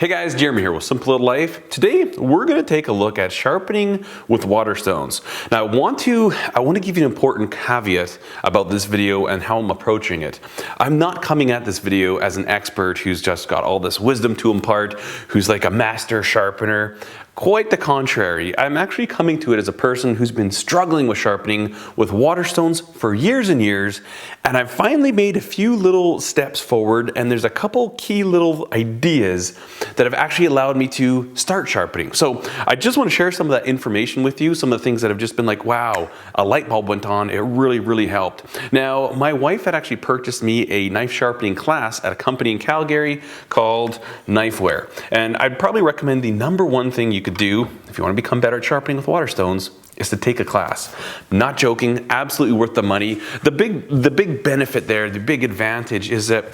Hey guys, Jeremy here with Simple Little Life. Today we're going to take a look at sharpening with water stones. Now I want to give you an important caveat about this video and how I'm approaching it. I'm not coming at this video as an expert who's just got all this wisdom to impart, who's like a master sharpener. Quite the contrary. I'm actually coming to it as a person who's been struggling with sharpening with water stones for years and years, and I've finally made a few little steps forward, and there's a couple key little ideas that have actually allowed me to start sharpening. So I just want to share some of that information with you, some of the things that have just been like, wow, a light bulb went on, it really helped. Now, my wife had actually purchased me a knife sharpening class at a company in Calgary called Knifeware, and I'd probably recommend the number one thing you could do if you want to become better at sharpening with water stones is to take a class. Not joking, absolutely worth the money. The big benefit there, the big advantage is that,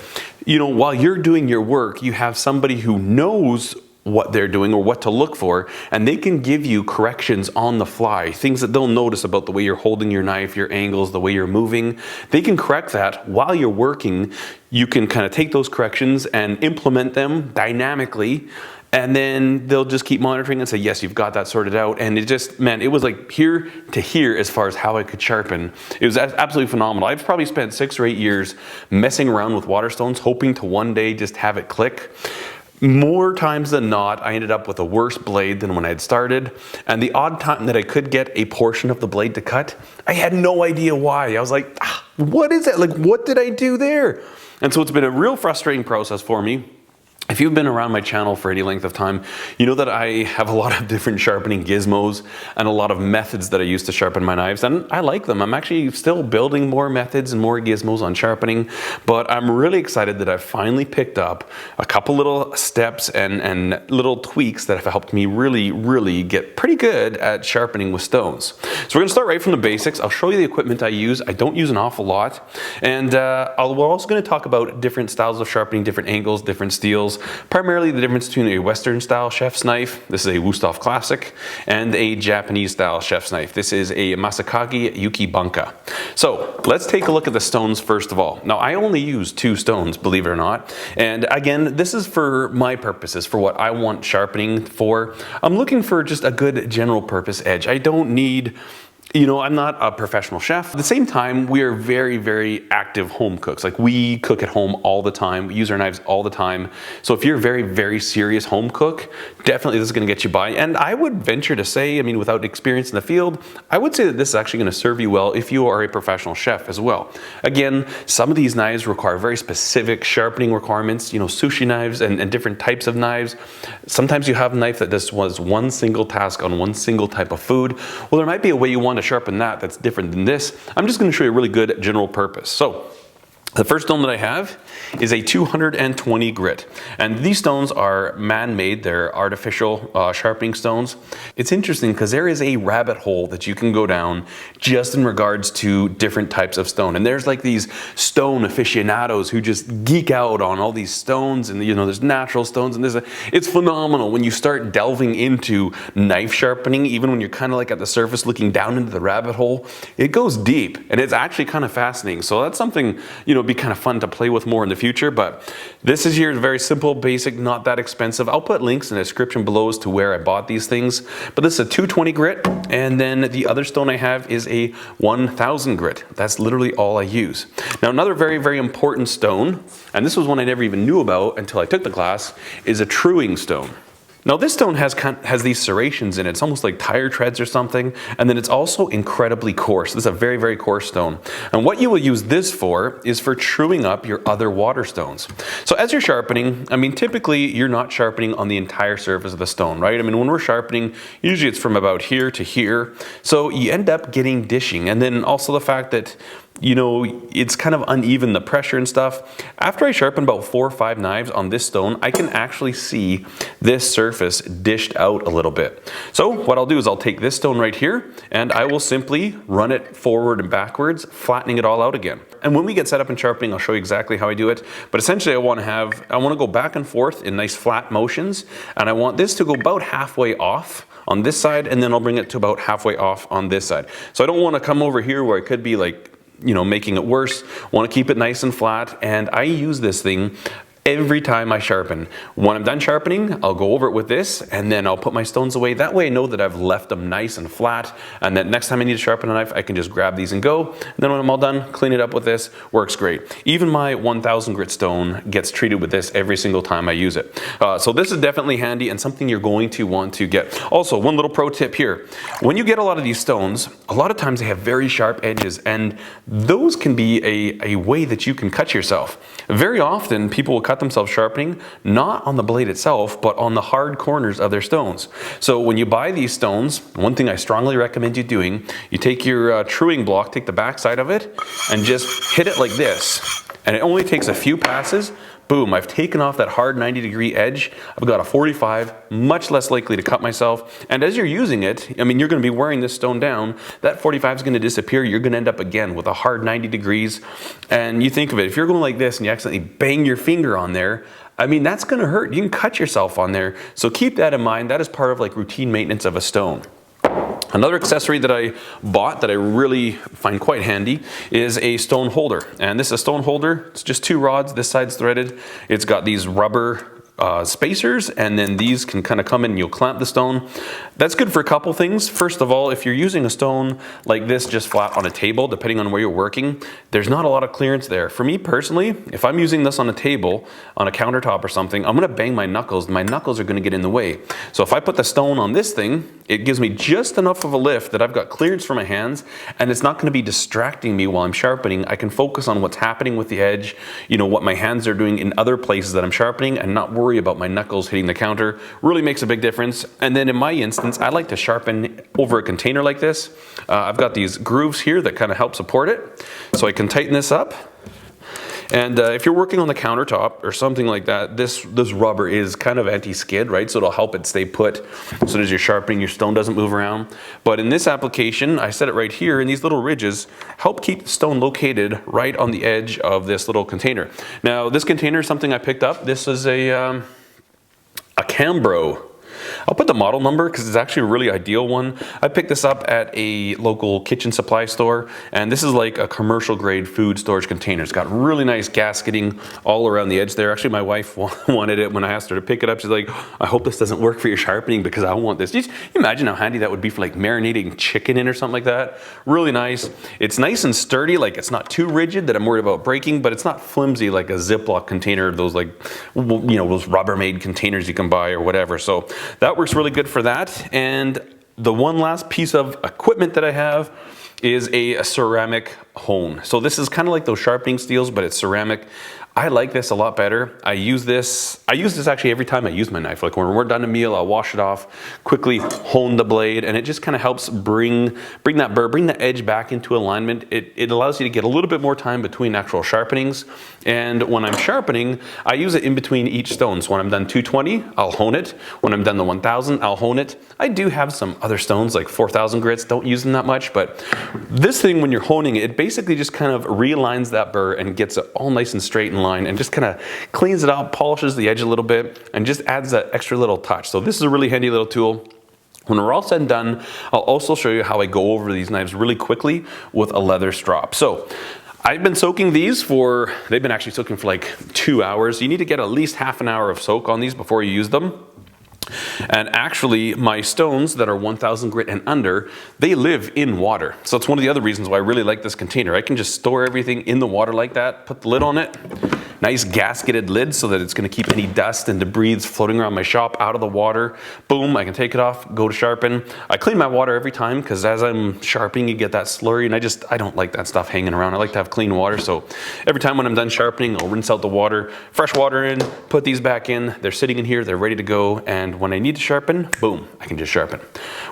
you know, while you're doing your work, you have somebody who knows what they're doing or what to look for, and they can give you corrections on the fly, things that they'll notice about the way you're holding your knife, your angles, the way you're moving. They can correct that while you're working. You can kind of take those corrections and implement them dynamically, and then they'll just keep monitoring and say, yes, you've got that sorted out. And it just, man, it was like here to here as far as how I could sharpen. It was absolutely phenomenal. I've probably spent 6 or 8 years messing around with water stones, hoping to one day just have it click. More times than not, I ended up with a worse blade than when I had started. And the odd time that I could get a portion of the blade to cut, I had no idea why. I was like, what is that? Like, what did I do there? And so it's been a real frustrating process for me. If you've been around my channel for any length of time, you know that I have a lot of different sharpening gizmos and a lot of methods that I use to sharpen my knives, and I like them. I'm actually still building more methods and more gizmos on sharpening, but I'm really excited that I've finally picked up a couple little steps and little tweaks that have helped me really get pretty good at sharpening with stones. So we're gonna start right from the basics. I'll show you the equipment I use. I don't use an awful lot, and we're also gonna talk about different styles of sharpening, different angles, different steels. Primarily the difference between a Western style chef's knife, this is a Wusthof Classic, and a Japanese style chef's knife. This is a Masakage Yukibanka. So let's take a look at the stones first of all. Now I only use 2 stones, believe it or not. And again, this is for my purposes, for what I want sharpening for. I'm looking for just a good general purpose edge. I don't need, you know, I'm not a professional chef. At the same time, we are very active home cooks. Like, we cook at home all the time. We use our knives all the time. So if you're a very serious home cook, definitely this is gonna get you by. And I would venture to say, I mean, without experience in the field, I would say that this is actually gonna serve you well if you are a professional chef as well. Again, some of these knives require very specific sharpening requirements, you know, sushi knives and different types of knives. Sometimes you have a knife that just was one single task on one single type of food. Well, there might be a way you want to sharpen that's different than this. I'm just going to show you a really good general purpose. So the first stone that I have is a 220 grit, and these stones are man-made. They're artificial sharpening stones. It's interesting because there is a rabbit hole that you can go down just in regards to different types of stone, and there's like these stone aficionados who just geek out on all these stones, and you know, there's natural stones, and it's phenomenal when you start delving into knife sharpening. Even when you're kind of like at the surface looking down into the rabbit hole, it goes deep, and it's actually kind of fascinating. So that's something, you know, be kind of fun to play with more in the future. But this is here very simple, basic, not that expensive. I'll put links in the description below as to where I bought these things. But this is a 220 grit, and then the other stone I have is a 1000 grit. That's literally all I use. Now another very important stone, and this was one I never even knew about until I took the class, is a truing stone. Now this stone has these serrations in it. It's almost like tire treads or something, and then it's also incredibly coarse. This is a very coarse stone. And what you will use this for is for truing up your other water stones. So as you're sharpening, I mean, typically you're not sharpening on the entire surface of the stone, right? I mean, when we're sharpening, usually it's from about here to here. So you end up getting dishing. And then also the fact that, you know, it's kind of uneven, the pressure and stuff. After I sharpen about 4 or 5 knives on this stone, I can actually see this surface dished out a little bit. So what I'll do is I'll take this stone right here and I will simply run it forward and backwards, flattening it all out again. And when we get set up in sharpening, I'll show you exactly how I do it. But essentially I want to go back and forth in nice flat motions, and I want this to go about halfway off on this side, and then I'll bring it to about halfway off on this side. So I don't want to come over here where it could be like, you know, making it worse. Want to keep it nice and flat, and I use this thing every time I sharpen. When I'm done sharpening, I'll go over it with this, and then I'll put my stones away. That way I know that I've left them nice and flat, and that next time I need to sharpen a knife, I can just grab these and go. And then when I'm all done, clean it up with this. Works great. Even my 1000 grit stone gets treated with this every single time I use it. So this is definitely handy and something you're going to want to get. Also, one little pro tip here. When you get a lot of these stones, a lot of times they have very sharp edges, and those can be a way that you can cut yourself. Very often people will cut themselves sharpening, not on the blade itself, but on the hard corners of their stones. So when you buy these stones, one thing I strongly recommend you doing, you take your truing block, take the back side of it, and just hit it like this. And it only takes a few passes. Boom, I've taken off that hard 90-degree edge. I've got a 45, much less likely to cut myself. And as you're using it, I mean, you're gonna be wearing this stone down, that 45 is gonna disappear. You're gonna end up again with a hard 90 degrees. And you think of it, if you're going like this and you accidentally bang your finger on there, I mean, that's gonna hurt. You can cut yourself on there. So keep that in mind. That is part of like routine maintenance of a stone. Another accessory that I bought that I really find quite handy is a stone holder. And this is a stone holder. It's just 2 rods. This side's threaded. It's got these rubber spacers, and then these can kind of come in and you'll clamp the stone. That's good for a couple things. First of all, if you're using a stone like this just flat on a table, depending on where you're working, there's not a lot of clearance there. For me personally, if I'm using this on a table, on a countertop or something, I'm gonna bang my knuckles, and my knuckles are gonna get in the way. So if I put the stone on this thing, it gives me just enough of a lift that I've got clearance for my hands, and it's not gonna be distracting me while I'm sharpening. I can focus on what's happening with the edge, you know, what my hands are doing in other places that I'm sharpening, and not worry about my knuckles hitting the counter. Really makes a big difference. And then in my instance, I like to sharpen over a container like this. I've got these grooves here that kind of help support it. So I can tighten this up. And if you're working on the countertop or something like that, this rubber is kind of anti-skid, right? So it'll help it stay put. As soon as you're sharpening, your stone doesn't move around. But in this application, I set it right here, and these little ridges help keep the stone located right on the edge of this little container. Now, this container is something I picked up. This is a Cambro. I'll put the model number because it's actually a really ideal one. I picked this up at a local kitchen supply store, and this is like a commercial grade food storage container. It's got really nice gasketing all around the edge there. Actually, my wife wanted it when I asked her to pick it up. She's like, I hope this doesn't work for your sharpening because I want this. Just imagine how handy that would be for like marinating chicken in or something like that. Really nice. It's nice and sturdy, like it's not too rigid that I'm worried about breaking, but it's not flimsy like a Ziploc container, those like, you know, those Rubbermaid containers you can buy or whatever. So that works really good for that. And the one last piece of equipment that I have is a ceramic hone. So this is kind of like those sharpening steels, but it's ceramic. I like this a lot better. I use this actually every time I use my knife. Like when we're done a meal, I'll wash it off, quickly hone the blade, and it just kind of helps bring that burr, bring the edge back into alignment. It allows you to get a little bit more time between actual sharpenings. And when I'm sharpening, I use it in between each stone. So when I'm done 220, I'll hone it. When I'm done the 1000, I'll hone it. I do have some other stones like 4000 grits, don't use them that much, but this thing, when you're honing it, it basically just kind of realigns that burr and gets it all nice and straight in line, and just kind of cleans it out, polishes the edge a little bit, and just adds that extra little touch. So this is a really handy little tool. When we're all said and done, I'll also show you how I go over these knives really quickly with a leather strop. So I've been soaking these they've been actually soaking for like 2 hours. You need to get at least half an hour of soak on these before you use them. And actually, my stones that are 1000 grit and under, they live in water. So it's one of the other reasons why I really like this container. I can just store everything in the water like that, put the lid on it, nice gasketed lid so that it's gonna keep any dust and debris floating around my shop out of the water. Boom, I can take it off, go to sharpen. I clean my water every time because as I'm sharpening, you get that slurry, and I don't like that stuff hanging around. I like to have clean water, so every time when I'm done sharpening, I'll rinse out the water, fresh water in, put these back in. They're sitting in here, they're ready to go, and when I need to sharpen, boom, I can just sharpen.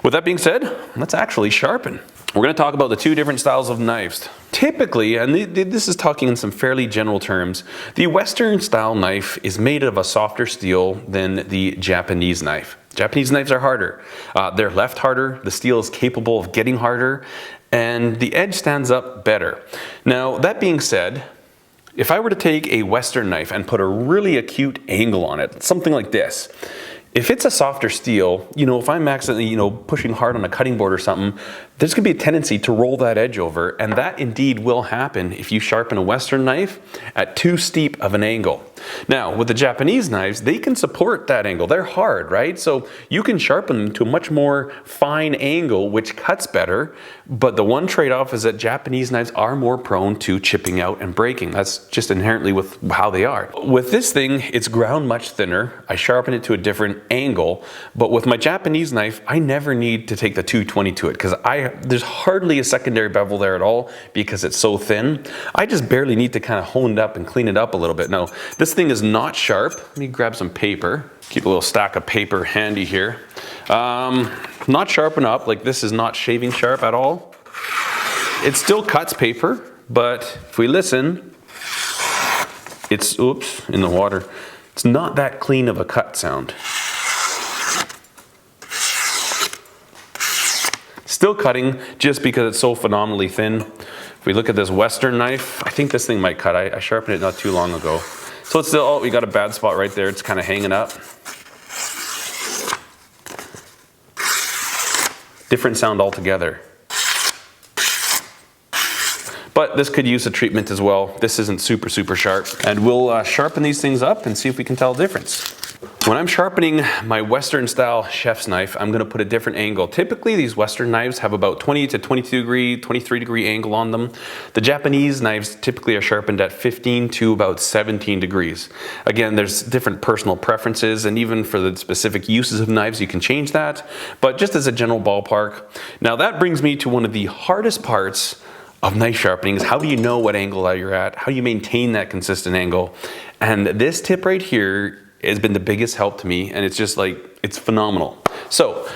With that being said, let's actually sharpen. We're going to talk about the 2 different styles of knives. Typically, and this is talking in some fairly general terms, the Western style knife is made of a softer steel than the Japanese knife. Japanese knives are harder. They're left harder, the steel is capable of getting harder, and the edge stands up better. Now, that being said, if I were to take a Western knife and put a really acute angle on it, something like this, if it's a softer steel, you know, if I'm accidentally, you know, pushing hard on a cutting board or something, there's going to be a tendency to roll that edge over, and that indeed will happen if you sharpen a Western knife at too steep of an angle. Now, with the Japanese knives, they can support that angle. They're hard, right? So you can sharpen them to a much more fine angle, which cuts better, but the one trade-off is that Japanese knives are more prone to chipping out and breaking. That's just inherently with how they are. With this thing, it's ground much thinner. I sharpen it to a different angle, but with my Japanese knife, I never need to take the 220 to it because there's hardly a secondary bevel there at all because it's so thin. I just barely need to kind of hone it up and clean it up a little bit. Now, this thing is not sharp. Let me grab some paper. Keep a little stack of paper handy here. Not sharpen up, like this is not shaving sharp at all. It still cuts paper, but if we listen, it's, oops, in the water. It's not that clean of a cut sound. Still cutting just because it's so phenomenally thin. If we look at this Western knife, I think this thing might cut. I sharpened it not too long ago. So it's still, oh, we got a bad spot right there. It's kind of hanging up. Different sound altogether. But this could use a treatment as well. This isn't super, super sharp. And we'll sharpen these things up and see if we can tell the difference. When I'm sharpening my Western style chef's knife, I'm gonna put a different angle. Typically these Western knives have about 20 to 22 degree, 23 degree angle on them. The Japanese knives typically are sharpened at 15 to about 17 degrees. Again, there's different personal preferences, and even for the specific uses of knives, you can change that. But just as a general ballpark. Now that brings me to one of the hardest parts of knife sharpening is how do you know what angle you're at? How do you maintain that consistent angle? And this tip right here has been the biggest help to me, and it's just like, it's phenomenal. So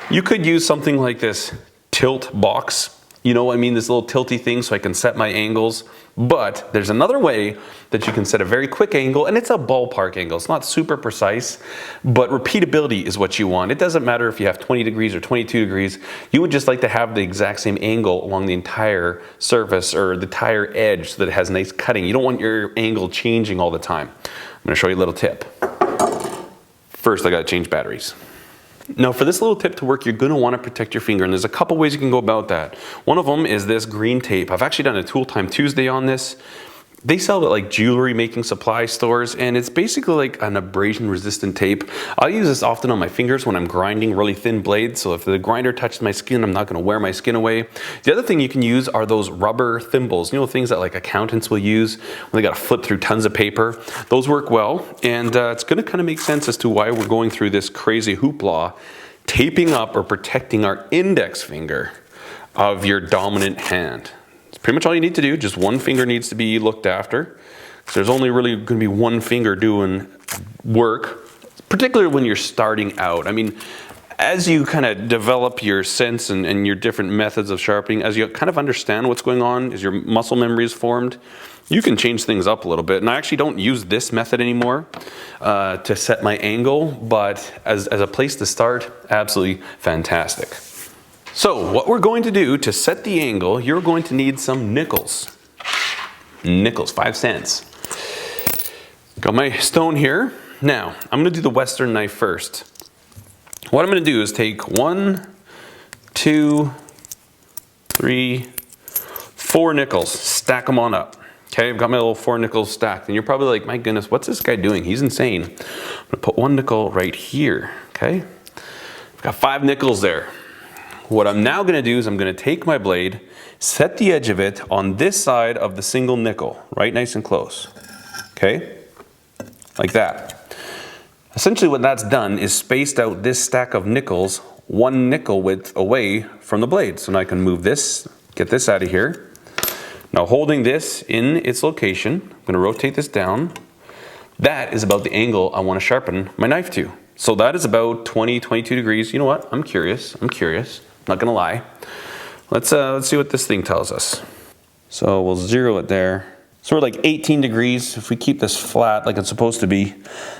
you could use something like this tilt box. You know what I mean? This little tilty thing so I can set my angles. But there's another way that you can set a very quick angle, and it's a ballpark angle. It's not super precise, but repeatability is what you want. It doesn't matter if you have 20 degrees or 22 degrees. You would just like to have the exact same angle along the entire surface or the entire edge so that it has nice cutting. You don't want your angle changing all the time. I'm gonna show you a little tip. First, I gotta change batteries. Now for this little tip to work, you're gonna wanna protect your finger, and there's a couple ways you can go about that. One of them is this green tape. I've actually done a Tool Time Tuesday on this. They sell it at like jewelry making supply stores, and it's basically like an abrasion resistant tape. I'll use this often on my fingers when I'm grinding really thin blades, so if the grinder touches my skin, I'm not gonna wear my skin away. The other thing you can use are those rubber thimbles, you know, things that like accountants will use when they gotta flip through tons of paper. Those work well, and it's gonna kind of make sense as to why we're going through this crazy hoopla, taping up or protecting our index finger of your dominant hand. Pretty much all you need to do, just one finger needs to be looked after. So there's only really going to be one finger doing work, particularly when you're starting out. I mean, as you kind of develop your sense and your different methods of sharpening, as you kind of understand what's going on, as your muscle memory is formed, you can change things up a little bit. And I actually don't use this method anymore to set my angle, but as a place to start, absolutely fantastic. So what we're going to do to set the angle, you're going to need some nickels. Nickels, 5 cents. Got my stone here. Now, I'm gonna do the Western knife first. What I'm gonna do is take 1, 2, 3, 4 nickels, stack them on up. Okay, I've got my little 4 nickels stacked, and you're probably like, my goodness, what's this guy doing? He's insane. I'm gonna put 1 nickel right here, okay? I've got 5 nickels there. What I'm now gonna do is I'm gonna take my blade, set the edge of it on this side of the single nickel, right nice and close, okay? Like that. Essentially what that's done is spaced out this stack of nickels 1 nickel width away from the blade. So now I can move this, get this out of here. Now holding this in its location, I'm gonna rotate this down. That is about the angle I wanna sharpen my knife to. So that is about 20, 22 degrees. You know what, I'm curious. Not gonna lie. Let's see what this thing tells us. So we'll zero it there. So we're like 18 degrees. If we keep this flat like it's supposed to be,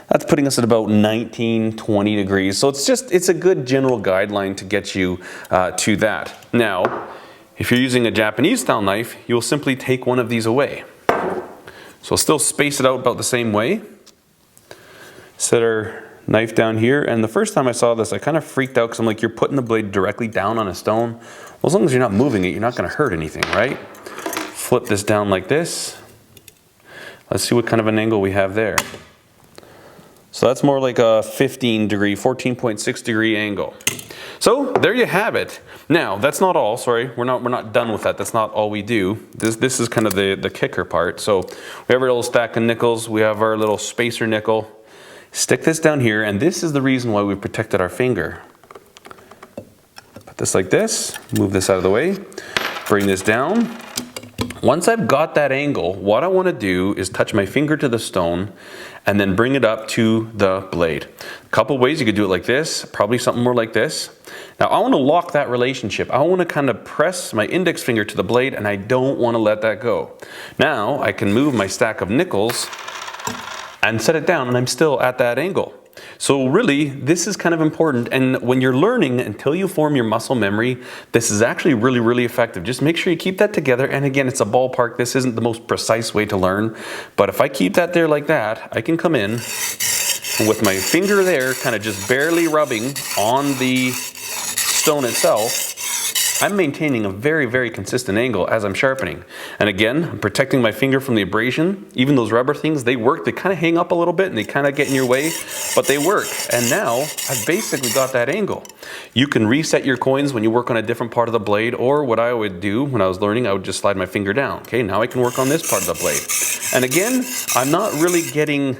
that's putting us at about 19, 20 degrees. So it's a good general guideline to get you to that. Now, if you're using a Japanese style knife, you'll simply take one of these away. So we'll still space it out about the same way. Set our knife down here. And the first time I saw this, I kind of freaked out because I'm like, you're putting the blade directly down on a stone. Well, as long as you're not moving it, you're not going to hurt anything, right? Flip this down like this. Let's see what kind of an angle we have there. So that's more like a 14.6 degree angle. So there you have it. Now that's not all. Sorry, we're not done with that. That's not all we do. This is kind of the kicker part. So we have our little stack of nickels. We have our little spacer nickel. Stick this down here, and this is the reason why we protected our finger. Put this like this. Move this out of the way. Bring this down. Once I've got that angle, what I want to do is touch my finger to the stone and then bring it up to the blade. A couple ways you could do it like this, probably something more like this. Now I want to lock that relationship. I want to kind of press my index finger to the blade and I don't want to let that go. Now I can move my stack of nickels and set it down and I'm still at that angle. So really, this is kind of important, and when you're learning, until you form your muscle memory, this is actually really, really effective. Just make sure you keep that together, and again, it's a ballpark. This isn't the most precise way to learn, but if I keep that there like that, I can come in with my finger there, kind of just barely rubbing on the stone itself. I'm maintaining a very, very consistent angle as I'm sharpening. And again, I'm protecting my finger from the abrasion. Even those rubber things, they work. They kind of hang up a little bit and they kind of get in your way, but they work. And now I've basically got that angle. You can reset your coins when you work on a different part of the blade, or what I would do when I was learning, I would just slide my finger down. Okay, now I can work on this part of the blade. And again, I'm not really getting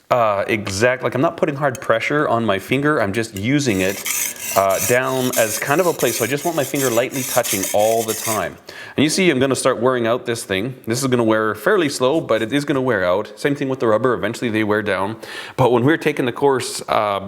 I'm not putting hard pressure on my finger. I'm just using it down as kind of a place. So I just want my finger lightly touching all the time. And you see, I'm going to start wearing out this thing. This is going to wear fairly slow, but it is going to wear out. Same thing with the rubber. Eventually they wear down. But when we were taking the course,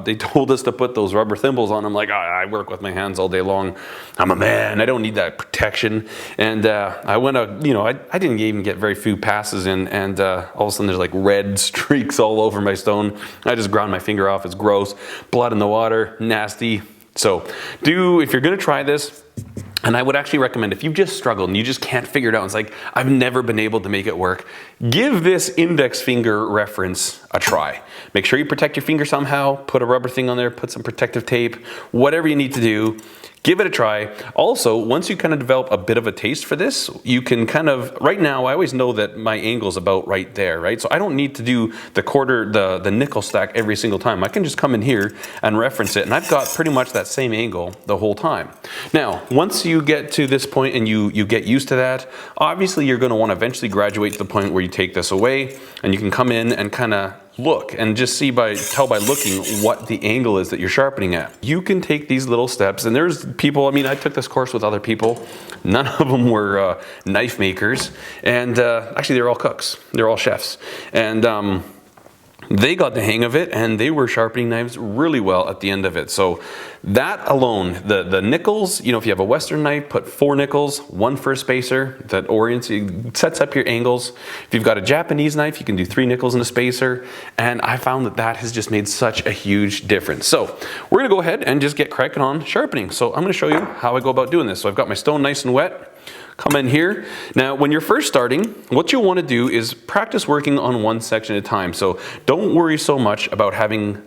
they told us to put those rubber thimbles on. I'm like, I work with my hands all day long. I'm a man. I don't need that protection. And I went, I didn't even get very few passes in. And all of a sudden there's like red streaks all over my stone. I just ground my finger off. It's gross. Blood in the water. Nasty. So if you're going to try this, and I would actually recommend, if you've just struggled and you just can't figure it out, it's like, I've never been able to make it work, give this index finger reference a try. Make sure you protect your finger somehow, put a rubber thing on there, put some protective tape, whatever you need to do. Give it a try. Also, once you kind of develop a bit of a taste for this, you can kind of, right now, I always know that my angle's about right there, right? So I don't need to do the nickel stack every single time. I can just come in here and reference it, and I've got pretty much that same angle the whole time. Now, once you get to this point and you get used to that, obviously you're gonna wanna eventually graduate to the point where you take this away, and you can come in and kind of look and just tell by looking what the angle is that you're sharpening at. You can take these little steps, and there's people, I took this course with other people. None of them were knife makers, and actually they're all cooks. They're all chefs. And they got the hang of it, and they were sharpening knives really well at the end of it. So that alone, the nickels, if you have a Western knife, put 4 nickels, 1 for a spacer that sets up your angles. If you've got a Japanese knife, you can do 3 nickels and a spacer. And I found that has just made such a huge difference. So we're gonna go ahead and just get cracking on sharpening. So I'm gonna show you how I go about doing this. So I've got my stone nice and wet. Come in here. Now, when you're first starting, what you want to do is practice working on one section at a time. So don't worry so much about having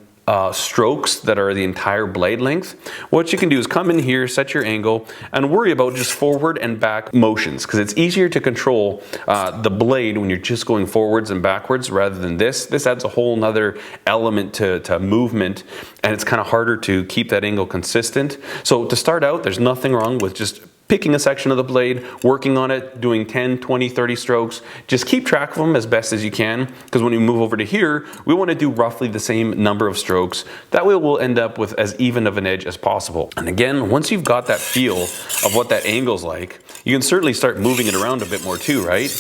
strokes that are the entire blade length. What you can do is come in here, set your angle, and worry about just forward and back motions, because it's easier to control the blade when you're just going forwards and backwards rather than this. This adds a whole nother element to movement, and it's kind of harder to keep that angle consistent. So to start out, there's nothing wrong with just picking a section of the blade, working on it, doing 10, 20, 30 strokes. Just keep track of them as best as you can, because when we move over to here, we want to do roughly the same number of strokes. That way we'll end up with as even of an edge as possible. And again, once you've got that feel of what that angle's like, you can certainly start moving it around a bit more too, right?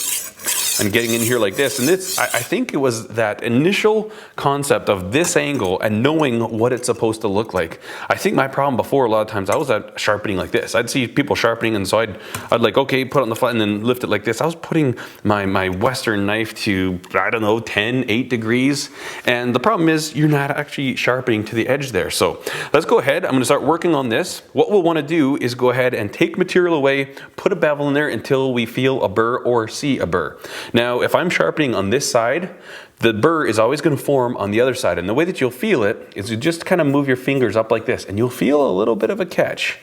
And getting in here like this. And I think it was that initial concept of this angle and knowing what it's supposed to look like. I think my problem before, a lot of times, I was at sharpening like this. I'd see people sharpening, and so I'd like, okay, put it on the flat and then lift it like this. I was putting my Western knife to, 10, 8 degrees. And the problem is you're not actually sharpening to the edge there. So let's go ahead. I'm gonna start working on this. What we'll wanna do is go ahead and take material away, put a bevel in there until we feel a burr or see a burr. Now, if I'm sharpening on this side, the burr is always going to form on the other side. And the way that you'll feel it is you just kind of move your fingers up like this, and you'll feel a little bit of a catch.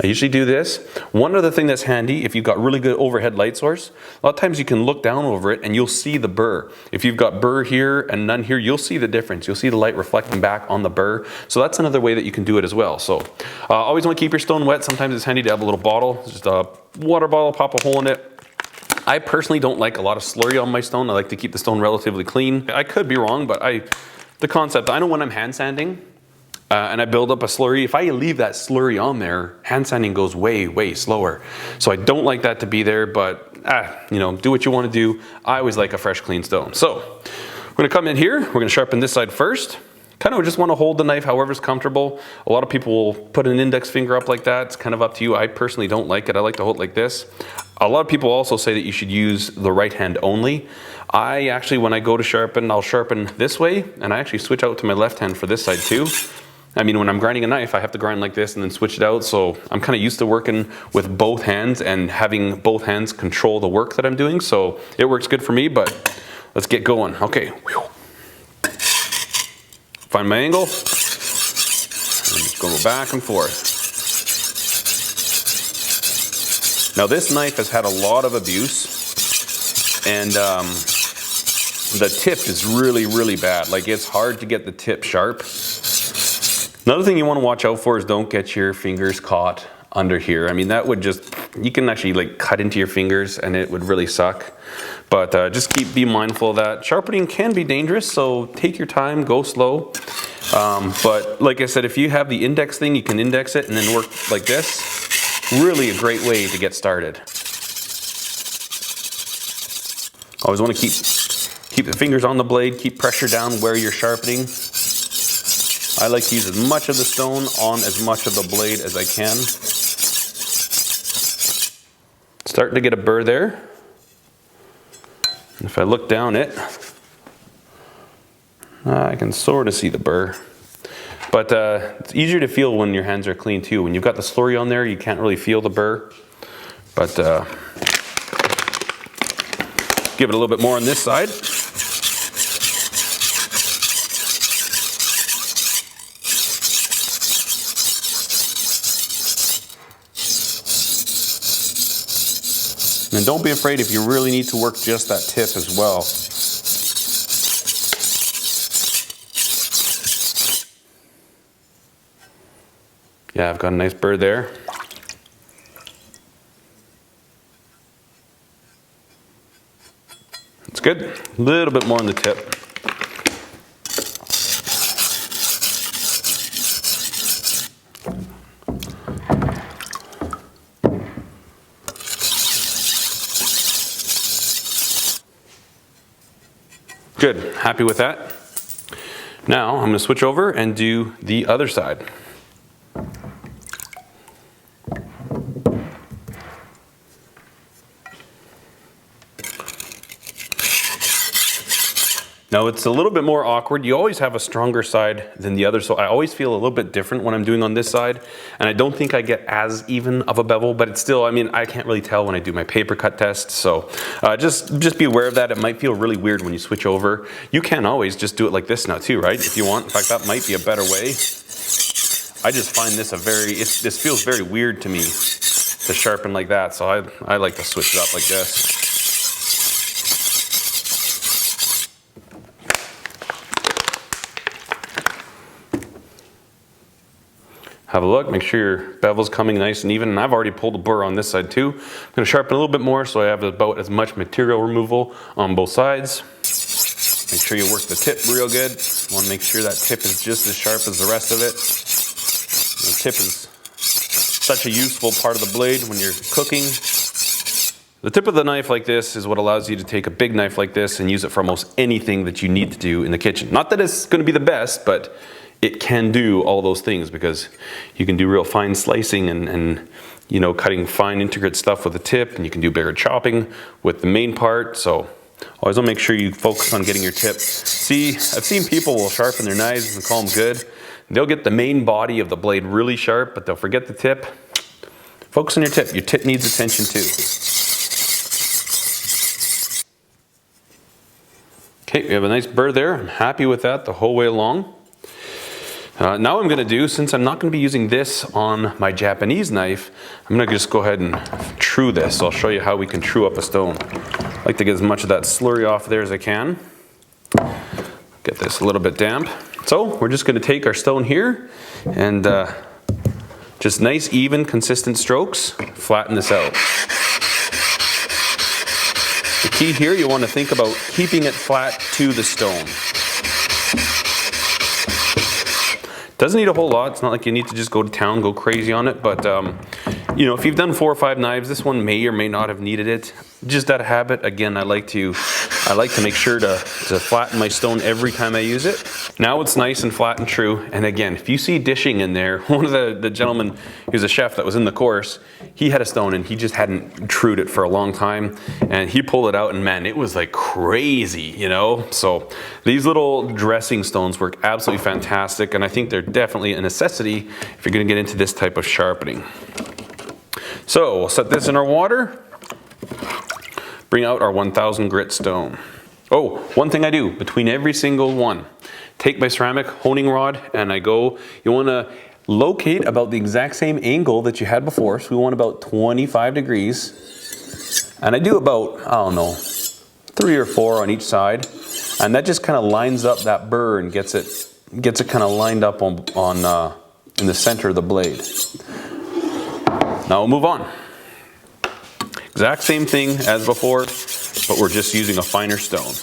I usually do this. One other thing that's handy, if you've got really good overhead light source, a lot of times you can look down over it and you'll see the burr. If you've got burr here and none here, you'll see the difference. You'll see the light reflecting back on the burr. So that's another way that you can do it as well. So always want to keep your stone wet. Sometimes it's handy to have a little bottle, just a water bottle, pop a hole in it. I personally don't like a lot of slurry on my stone. I like to keep the stone relatively clean. I could be wrong, but the concept, I know when I'm hand sanding, and I build up a slurry, if I leave that slurry on there, hand sanding goes way, way slower. So I don't like that to be there, but you know, do what you want to do. I always like a fresh, clean stone. So we're going to come in here. We're going to sharpen this side first. Kind of just want to hold the knife however's comfortable. A lot of people will put an index finger up like that. It's kind of up to you. I personally don't like it. I like to hold it like this. A lot of people also say that you should use the right hand only. I actually, when I go to sharpen, I'll sharpen this way, and I actually switch out to my left hand for this side too. I mean, when I'm grinding a knife, I have to grind like this and then switch it out. So I'm kind of used to working with both hands and having both hands control the work that I'm doing. So it works good for me, but let's get going. Okay. Find my angle. I'm just going to go back and forth. Now this knife has had a lot of abuse, and the tip is really, really bad. Like, it's hard to get the tip sharp. Another thing you want to watch out for is don't get your fingers caught under here. I mean, that would just, you can actually like cut into your fingers and it would really suck. But just be mindful of that. Sharpening can be dangerous, so take your time, go slow. But like I said, if you have the index thing, you can index it and then work like this. Really a great way to get started. Always want to keep the fingers on the blade, keep pressure down where you're sharpening. I like to use as much of the stone on as much of the blade as I can. Starting to get a burr there. If I look down it, I can sort of see the burr. But it's easier to feel when your hands are clean too. When you've got the slurry on there, you can't really feel the burr. But give it a little bit more on this side. And don't be afraid if you really need to work just that tip as well. Yeah, I've got a nice burr there. It's good. A little bit more on the tip. Good, happy with that. Now I'm going to switch over and do the other side. Now it's a little bit more awkward. You always have a stronger side than the other, so I always feel a little bit different when I'm doing on this side, and I don't think I get as even of a bevel, but it's still, I mean, I can't really tell when I do my paper cut test, so just be aware of that. It might feel really weird when you switch over. You can always just do it like this now too, right? If you want. In fact, that might be a better way. I just find this this feels very weird to me to sharpen like that, so I like to switch it up like this. Have a look, make sure your bevel's coming nice and even, and I've already pulled a burr on this side too. I'm going to sharpen a little bit more so I have about as much material removal on both sides. Make sure you work the tip real good. You want to make sure that tip is just as sharp as the rest of it. The tip is such a useful part of the blade when you're cooking. The tip of the knife like this is what allows you to take a big knife like this and use it for almost anything that you need to do in the kitchen. Not that it's going to be the best, but it can do all those things because you can do real fine slicing and you know, cutting fine intricate stuff with the tip, and you can do bigger chopping with the main part. So always want to make sure you focus on getting your tip. See, I've seen people will sharpen their knives and call them good. They'll get the main body of the blade really sharp, but they'll forget the tip. Focus on your tip. Your tip needs attention too. Okay, we have a nice burr there. I'm happy with that the whole way along. Now I'm going to do, since I'm not going to be using this on my Japanese knife, I'm going to just go ahead and true this. So I'll show you how we can true up a stone. I like to get as much of that slurry off there as I can. Get this a little bit damp. So we're just going to take our stone here and just nice, even, consistent strokes, flatten this out. The key here, you want to think about keeping it flat to the stone. Doesn't need a whole lot. It's not like you need to just go to town, go crazy on it, but you know, if you've done 4 or 5 knives, this one may or may not have needed it. Just out of habit, again, I like to make sure to flatten my stone every time I use it. Now it's nice and flat and true. And again, if you see dishing in there, one of the gentlemen, he was a chef that was in the course, he had a stone and he just hadn't trued it for a long time. And he pulled it out and man, it was like crazy, you know? So these little dressing stones work absolutely fantastic. And I think they're definitely a necessity if you're gonna get into this type of sharpening. So we'll set this in our water. Bring out our 1000 grit stone. Oh, one thing I do between every single one, take my ceramic honing rod and I go, you want to locate about the exact same angle that you had before. So we want about 25 degrees. And I do about, I don't know, 3 or 4 on each side. And that just kind of lines up that burr and gets it kind of lined up on in the center of the blade. Now we'll move on. Exact same thing as before, but we're just using a finer stone.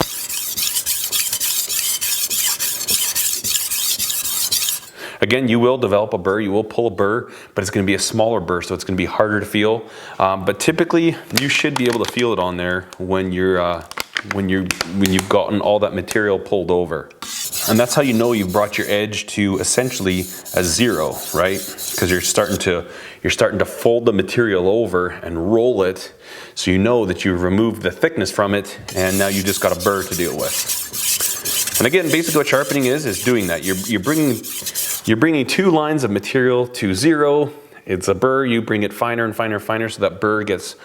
Again, you will develop a burr, you will pull a burr, but it's going to be a smaller burr, so it's going to be harder to feel. But typically, you should be able to feel it on there when you've gotten all that material pulled over. And that's how you know you've brought your edge to essentially a 0, right? Because you're starting to fold the material over and roll it, so you know that you've removed the thickness from it, and now you just got a burr to deal with. And again, basically what sharpening is doing that. You're bringing 2 lines of material to 0. It's a burr. You bring it finer and finer and finer, so that burr gets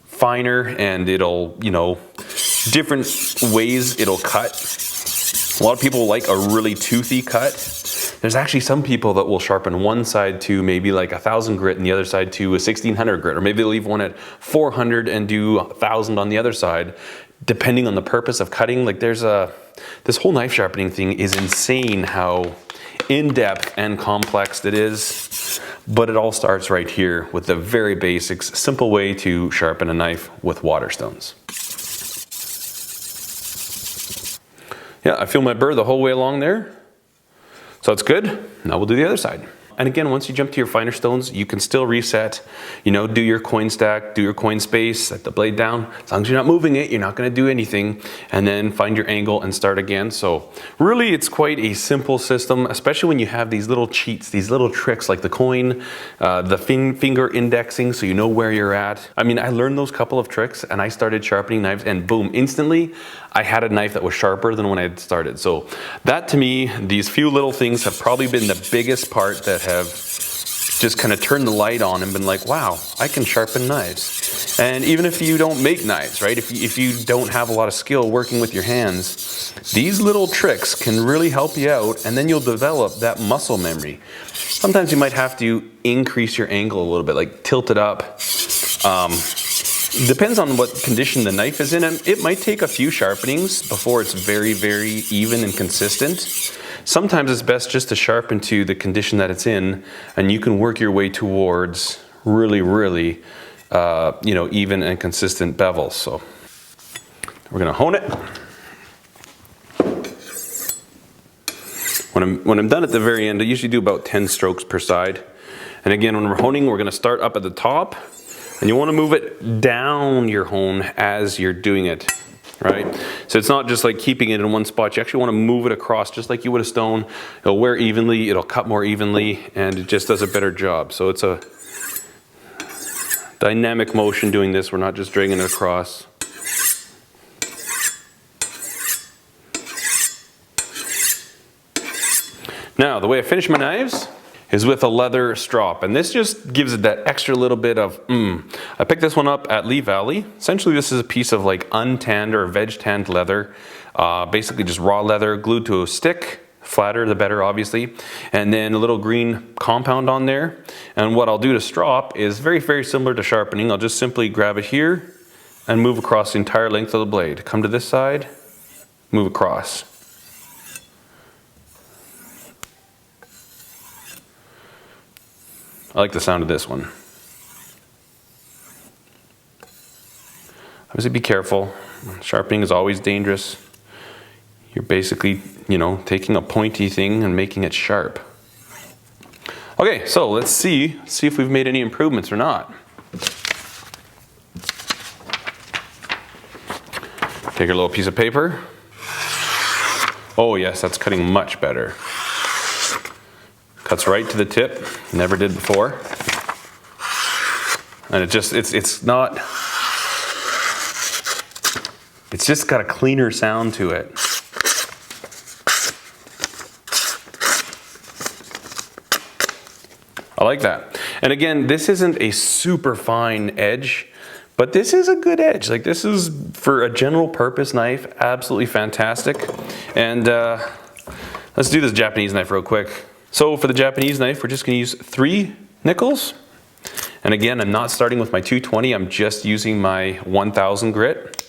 finer, and it'll, you know, different ways it'll cut. A lot of people like a really toothy cut. There's actually some people that will sharpen one side to maybe like 1000 grit and the other side to a 1600 grit, or maybe they'll leave one at 400 and do 1000 on the other side, depending on the purpose of cutting. Like this whole knife sharpening thing is insane how in-depth and complex it is, but it all starts right here with the very basics, simple way to sharpen a knife with water stones. Yeah, I feel my burr the whole way along there. So it's good. Now we'll do the other side. And again, once you jump to your finer stones, you can still reset, you know, do your coin stack, do your coin space, set the blade down. As long as you're not moving it, you're not going to do anything. And then find your angle and start again. So really, it's quite a simple system, especially when you have these little cheats, these little tricks like the coin, the finger indexing, so you know where you're at. I mean, I learned those couple of tricks and I started sharpening knives and boom, instantly, I had a knife that was sharper than when I had started. So that to me, these few little things have probably been the biggest part that have just kind of turned the light on and been like, wow, I can sharpen knives. And even if you don't make knives, right? If you don't have a lot of skill working with your hands, these little tricks can really help you out, and then you'll develop that muscle memory. Sometimes you might have to increase your angle a little bit, like tilt it up. Depends on what condition the knife is in. It might take a few sharpenings before it's very, very even and consistent. Sometimes it's best just to sharpen to the condition that it's in, and you can work your way towards really, really, you know, even and consistent bevels. So we're gonna hone it. When I'm done at the very end, I usually do about 10 strokes per side. And again, when we're honing, we're gonna start up at the top. And you want to move it down your hone as you're doing it, right? So it's not just like keeping it in one spot. You actually want to move it across just like you would a stone. It'll wear evenly, it'll cut more evenly, and it just does a better job. So it's a dynamic motion doing this. We're not just dragging it across. Now, the way I finish my knives is with a leather strop, and this just gives it that extra little bit of I picked this one up at Lee Valley. Essentially this is a piece of like untanned or veg tanned leather, basically just raw leather glued to a stick. Flatter the better, obviously, and then a little green compound on there. And what I'll do to strop is very, very similar to sharpening. I'll just simply grab it here and move across the entire length of the blade. Come to this side, move across. I like the sound of this one. Obviously be careful. Sharpening is always dangerous. You're basically, you know, taking a pointy thing and making it sharp. Okay, so let's see if we've made any improvements or not. Take your little piece of paper. Oh yes, that's cutting much better. Cuts right to the tip, never did before. And it's just got a cleaner sound to it. I like that. And again, this isn't a super fine edge, but this is a good edge. Like, this is, for a general purpose knife, absolutely fantastic. And let's do this Japanese knife real quick. So for the Japanese knife, we're just gonna use 3 nickels. And again, I'm not starting with my 220, I'm just using my 1000 grit.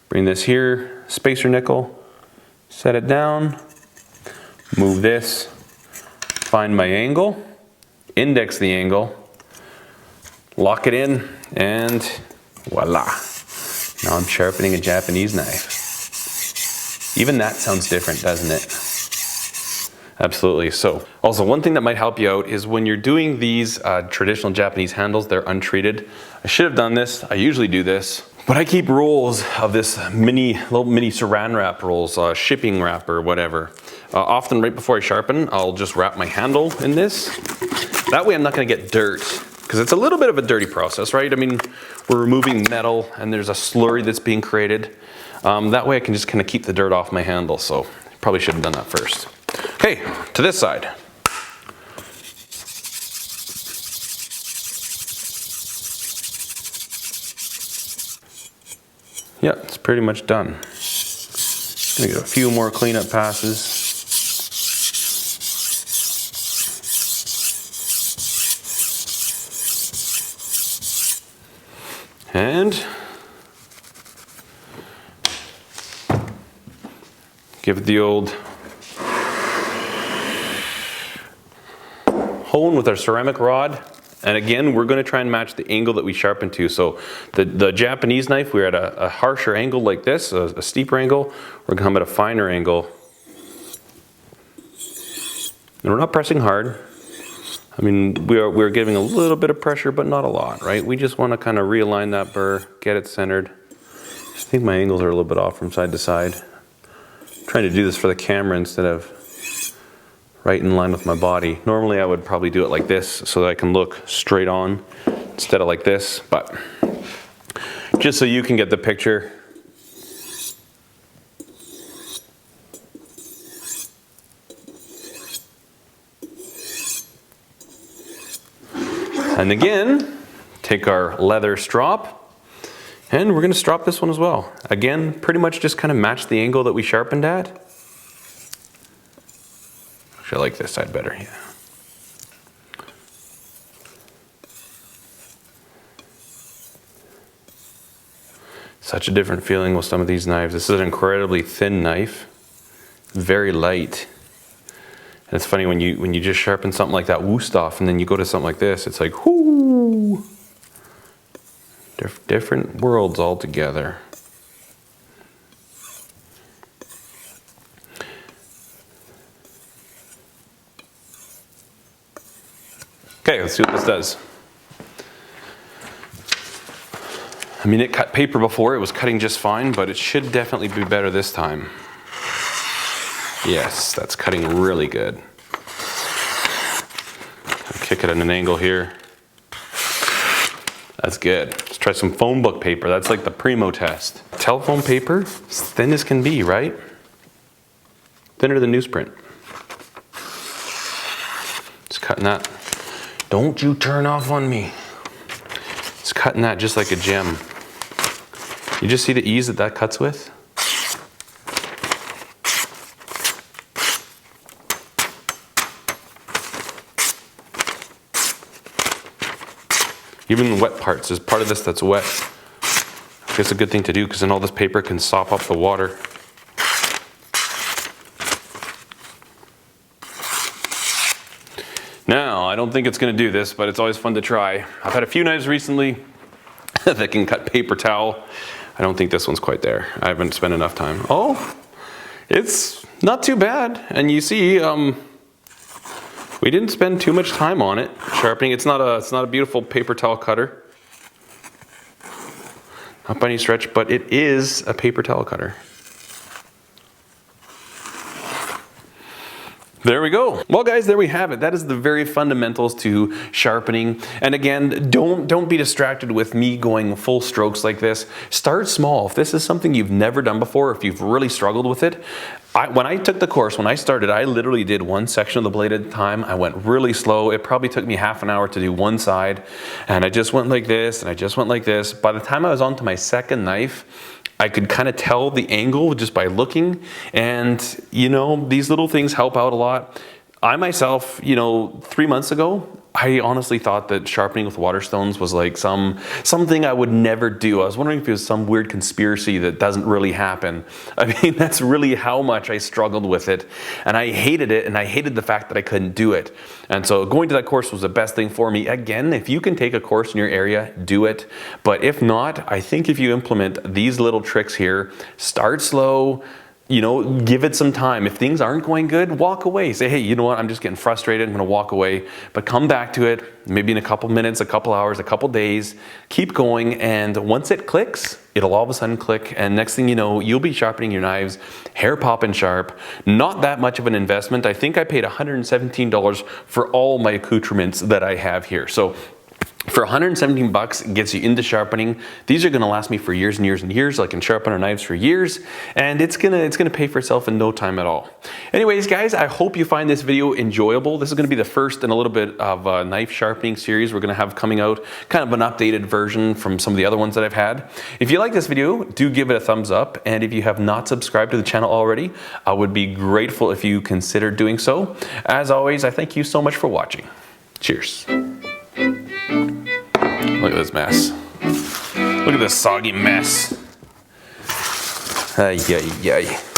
Bring this here, spacer nickel, set it down, move this, find my angle, index the angle, lock it in, and voila. Now I'm sharpening a Japanese knife. Even that sounds different, doesn't it? Absolutely. So, also one thing that might help you out is when you're doing these traditional Japanese handles, they're untreated. I should have done this, I usually do this, but I keep rolls of this little mini saran wrap rolls, shipping wrap or whatever. Often right before I sharpen, I'll just wrap my handle in this. That way I'm not gonna get dirt, because it's a little bit of a dirty process, right? I mean, we're removing metal and there's a slurry that's being created. That way I can just kind of keep the dirt off my handle, so probably should have done that first. Okay, to this side. Yeah, it's pretty much done. Gonna get a few more cleanup passes. And give it the old hone with our ceramic rod. And again, we're going to try and match the angle that we sharpen to. So the Japanese knife, we're at a harsher angle like this, a steeper angle. We're going to come at a finer angle. And we're not pressing hard. I mean, we're giving a little bit of pressure, but not a lot, right? We just want to kind of realign that burr, get it centered. I think my angles are a little bit off from side to side. I'm trying to do this for the camera instead of right in line with my body. Normally I would probably do it like this so that I can look straight on instead of like this, but just so you can get the picture. And again, take our leather strop and we're going to strop this one as well. Again, pretty much just kind of match the angle that we sharpened at. Actually, I like this side better, yeah. Such a different feeling with some of these knives. This is an incredibly thin knife, very light. And it's funny when you just sharpen something like that Wüsthof and then you go to something like this, it's like, whoo! Different worlds altogether. Okay, let's see what this does. I mean, it cut paper before, it was cutting just fine, but it should definitely be better this time. Yes, that's cutting really good. Kick it at an angle here. That's good. Let's try some phone book paper. That's like the primo test. Telephone paper, as thin as can be, right? Thinner than newsprint. Just cutting that. Don't you turn off on me. Just cutting that just like a gem. You just see the ease that that cuts with? Even the wet parts, there's part of this that's wet. It's a good thing to do because then all this paper can sop up the water. Now, I don't think it's going to do this, but it's always fun to try. I've had a few knives recently that can cut paper towel. I don't think this one's quite there. I haven't spent enough time. Oh, it's not too bad. And you see, we didn't spend too much time on it sharpening. It's not a beautiful paper towel cutter. Not by any stretch, but it is a paper towel cutter. There we go. Well guys, there we have it. That is the very fundamentals to sharpening. And again, don't be distracted with me going full strokes like this. Start small. If this is something you've never done before, if you've really struggled with it, when I took the course, when I started, I literally did one section of the blade at a time. I went really slow. It probably took me half an hour to do one side. And I just went like this, and I just went like this. By the time I was on to my second knife, I could kind of tell the angle just by looking, and you know, these little things help out a lot. I myself, you know, 3 months ago, I honestly thought that sharpening with water stones was like something I would never do. I was wondering if it was some weird conspiracy that doesn't really happen. I mean, that's really how much I struggled with it, and I hated it, and I hated the fact that I couldn't do it. And so going to that course was the best thing for me. Again, if you can take a course in your area, do it. But if not, I think if you implement these little tricks here, start slow, you know, give it some time. If things aren't going good, walk away. Say, hey, you know what? I'm just getting frustrated. I'm going to walk away. But come back to it, maybe in a couple minutes, a couple hours, a couple days. Keep going. And once it clicks, it'll all of a sudden click. And next thing you know, you'll be sharpening your knives, hair popping sharp. Not that much of an investment. I think I paid $117 for all my accoutrements that I have here. So for 117 bucks, it gets you into sharpening. These are gonna last me for years and years and years. I can sharpen our knives for years, and it's gonna pay for itself in no time at all. Anyways, guys, I hope you find this video enjoyable. This is gonna be the first in a little bit of a knife sharpening series we're gonna have coming out, kind of an updated version from some of the other ones that I've had. If you like this video, do give it a thumbs up, and if you have not subscribed to the channel already, I would be grateful if you consider doing so. As always, I thank you so much for watching. Cheers. Look at this mess. Look at this soggy mess. Ay, ay, ay.